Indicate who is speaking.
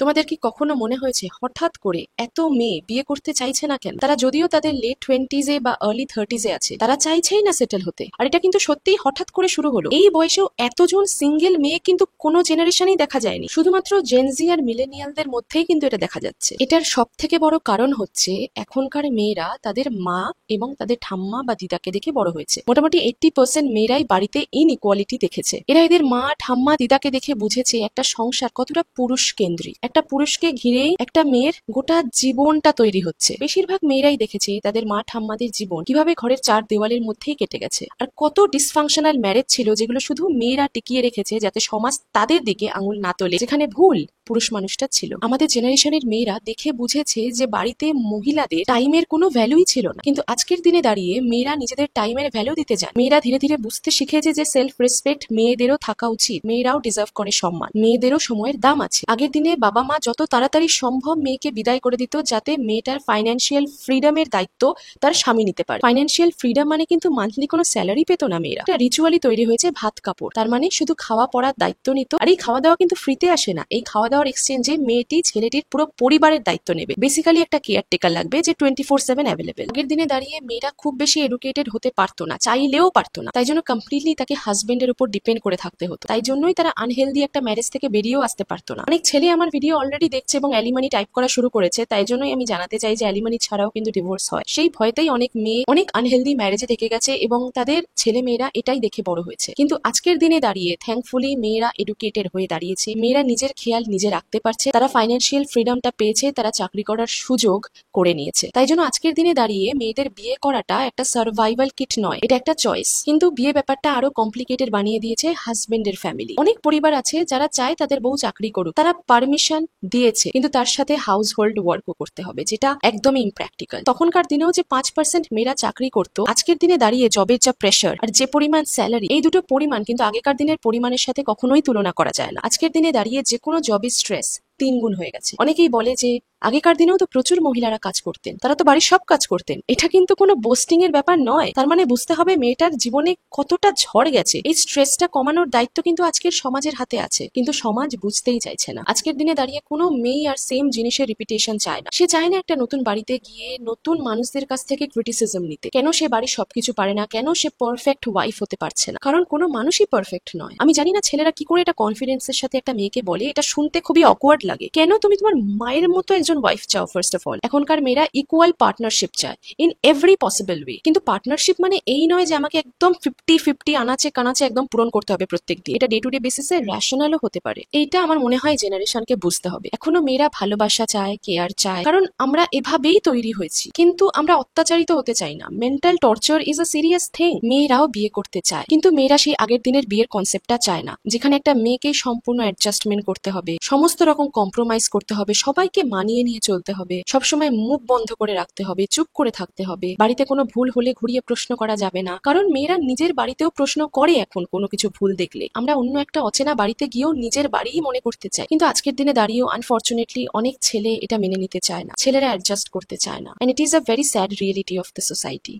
Speaker 1: তোমাদের কি কখনো মনে হয়েছে হঠাৎ করে এত মেয়ে বিয়ে করতে চাইছে না কেন? তারা যদিও তাদের লেট টোয়েন্টিজে বা আর্লি থার্টিজে আছে, তারা চাইছেই না সেটেল হতে। আর এটা কিন্তু সত্যিই হঠাৎ করে শুরু হলো। এই বয়সেও এতজন সিঙ্গেল মেয়ে কিন্তু কোনো জেনারেশনেই দেখা যায়নি, শুধুমাত্র জেনজি আর মিলেনিয়ালদের মধ্যেই কিন্তু এটা দেখা যাচ্ছে। এটার সব থেকে বড় কারণ হচ্ছে এখনকার মেয়েরা তাদের মা এবং তাদের ঠাম্মা বা দিদাকে দেখে বড় হয়েছে। মোটামুটি 80% মেয়েরাই বাড়িতে ইনইকুয়ালিটি দেখেছে। এরা এদের মা ঠাম্মা দিদাকে দেখে বুঝেছে একটা সংসার কতটা পুরুষ কেন্দ্রিক। একটা পুরুষকে ঘিরেই একটা মেয়ের গোটা জীবনটা তৈরি হচ্ছে। বেশিরভাগ মেয়েরাই দেখেছে তাদের মা ঠাম্মাদের জীবন কিভাবে ঘরের চার দেওয়ালের মধ্যেই কেটে গেছে। আর কত ডিসফাংশনাল ম্যারেজ ছিল যেগুলো শুধু মেয়েরা টিকিয়ে রেখেছে যাতে সমাজ তাদের দিকে আঙুল না তোলে, যেখানে ভুল পুরুষ মানুষটা ছিল। আমাদের জেনারেশনের মেয়েরা দেখে বুঝেছে যে বাড়িতে মহিলাদের টাইমের কোনো ভ্যালুই ছিল না, কিন্তু আজকের দিনে দাঁড়িয়ে মেয়েরা নিজেদের টাইমের ভ্যালু দিতে চায়। মেয়েরা ধীরে ধীরে বুঝতে শিখেছে যে সেলফ রেসপেক্ট মেয়েদেরও থাকা উচিত, মেয়েরাও ডিজার্ভ করে সম্মান, মেয়েদেরও সময়ের দাম আছে। আগের দিনে বাবা মা যত তাড়াতাড়ি সম্ভব মেয়েকে বিদায় করে দিত যাতে মেয়েটার ফাইন্যান্সিয়াল ফ্রিডমের দায়িত্ব তার স্বামী নিতে পারে। ফাইন্যান্সিয়াল ফ্রিডম মানে কিন্তু মান্থলি কোনো স্যালারি পেত না মেয়েরা। একটা রিচুয়ালি তৈরি হয়েছে ভাত কাপড়, তার মানে শুধু খাওয়া পড়ার দায়িত্ব নিত। আর এই খাওয়া দাওয়া কিন্তু ফ্রিতে আসে না, এই খাওয়া দাওয়ার এক্সচেঞ্জে মেয়েটি ছেলেটির পুরো পরিবারের দায়িত্ব নেবে। বেসিক্যালি একটা কেয়ারটেকার লাগবে যে 24/7 অ্যাভেলেবেল। আগের দিনে দাঁড়িয়ে মেয়েরা খুব বেশি এডুকেটেড হতে পারতো না, চাইলেও পারতো না, তাই জন্য কমপ্লিটলি তাকে হাজবেন্ডের উপর ডিপেন্ড করে থাকতে হতো। তাই জন্যই তারা আনহেলদি একটা ম্যারেজ থেকে বেরিয়েও আসতে পারতো না। অনেক ছেলে আমার ভিডিও অলরেডি দেখছে এবং অ্যালিমানি টাইপ করা শুরু করেছে, তাই জন্যই আমি জানাতে চাই যে অ্যালিমানি ছাড়াও কিন্তু ডিভোর্স হয়। সেই ভয়তেই অনেক মেয়ে অনেক আনহেলদি ম্যারেজে থেকে গেছে এবং তাদের ছেলে মেয়েরা এটাই দেখে বড় হয়েছে। কিন্তু আজকের দিনে দাঁড়িয়ে থ্যাঙ্কফুলি মেয়েরা এডুকেটেড হয়ে দাঁড়িয়েছে, মেয়েরা নিজের খেয়াল নিজে রাখতে পারছে, তারা ফাইন্যান্সিয়াল ফ্রিডমটা পেয়েছে, তারা চাকরি করার সুযোগ করে নিয়েছে। তাই জন্য আজকের দিনে দাঁড়িয়ে মেয়েদের বিয়ে করাটা একটা সার্ভাইভাল কিট নয়, এটা একটা চয়েস। কিন্তু বিয়ে ব্যাপারটা আরো কমপ্লিকেটেড বানিয়ে দিয়েছে হাজবেন্ডের ফ্যামিলি। অনেক পরিবার আছে যারা চায় তাদের বউ চাকরি করুক, তারা পারমিশন দিয়েছে, কিন্তু তার সাথে হাউস হোল্ড ওয়ার্কও করতে হবে, যেটা একদমই ইমপ্র্যাকটিক্যাল। তখনকার দিনেও যে 5% মেয়েরা চাকরি করতো, আজকের দিনে দাঁড়িয়ে জবের যা প্রেশার আর যে পরিমাণ স্যালারি, এই দুটো পরিমাণ কিন্তু আগেকার দিনের পরিমাণের সাথে কখনোই তুলনা করা যায় না। আজকের দিনে দাঁড়িয়ে যে কোনো জবের স্ট্রেস 3 গুণ হয়ে গেছে। অনেকেই বলে যে আগেকার দিনেও তো প্রচুর মহিলারা কাজ করতেন, তারা তো বাড়ির সব কাজ করতেন। এটা কিন্তু কোনো বোস্টিং এর ব্যাপার নয়। তার মানে বুঝতে হবে মেয়েটার জীবনে কতটা ঝড় গেছে। এই স্ট্রেসটা কমানোর দায়িত্ব কিন্তু আজকের সমাজের হাতে আছে, কিন্তু সমাজ বুঝতেই চাইছে না। আজকের দিনে দাঁড়িয়ে কোনো মেয়ে আর সেম জিনিসের রিপিটেশন চায় না। সে চায় না একটা নতুন বাড়িতে গিয়ে নতুন মানুষদের কাছ থেকে ক্রিটিসিজম নিতে। কেন সে বাড়ির সবকিছু পারে না, কেন সে পারফেক্ট ওয়াইফ হতে পারছে না, কারণ কোনো মানুষই পারফেক্ট নয়। আমি জানি না ছেলেরা কি করে এটা কনফিডেন্সের সাথে একটা মেয়েকে বলে, এটা শুনতে খুবই অকওয়ার্ড লাগে। কেন তুমি তোমার মায়ের মতো একজন ওয়াইফ চাও? ফার্স্ট অফ অল, এখনকার মেয়েরা ইকুয়াল পার্টনারশিপ চায় ইন এভরি পসিবল ওয়ে। কিন্তু পার্টনারশিপ মানে এই নয় যে আমাকে একদম 50-50 আনাচে কানাচে একদম পূরণ করতে হবে প্রত্যেক দিন। এটা ডে টু ডে বেসিসে রেশনালও হতে পারে। এইটা আমার মনে হয় জেনারেশনকে বুঝতে হবে। এখনো মেয়েরা ভালোবাসা চায়, কেয়ার চায়, কারণ আমরা এভাবেই তৈরি হয়েছি। কিন্তু আমরা অত্যাচারিত হতে চাই না। Mental torture is a serious thing. মেয়েরাও বিয়ে করতে চায়, কিন্তু মেয়েরা সেই আগের দিনের বিয়ের কনসেপ্টটা চায় না, যেখানে একটা মেয়েকে সম্পূর্ণ অ্যাডজাস্টমেন্ট করতে হবে, সমস্ত রকম কম্প্রোমাইজ করতে হবে, সবাইকে মানিয়ে নিয়ে চলতে হবে, সবসময় মুখ বন্ধ করে রাখতে হবে, চুপ করে থাকতে হবে, বাড়িতে কোনো ভুল হলে ঘুরিয়ে প্রশ্ন করা যাবে না। কারণ মেয়েরা নিজের বাড়িতেও প্রশ্ন করে এখন কোনো কিছু ভুল দেখলে। আমরা অন্য একটা অচেনা বাড়িতে গিয়েও নিজের বাড়িই মনে করতে চাই, কিন্তু আজকের দিনে দাঁড়িয়েও আনফর্চুনেটলি অনেক ছেলে এটা মেনে নিতে চায় না, ছেলেরা অ্যাডজাস্ট করতে চায় না। And it is a very sad reality of the society.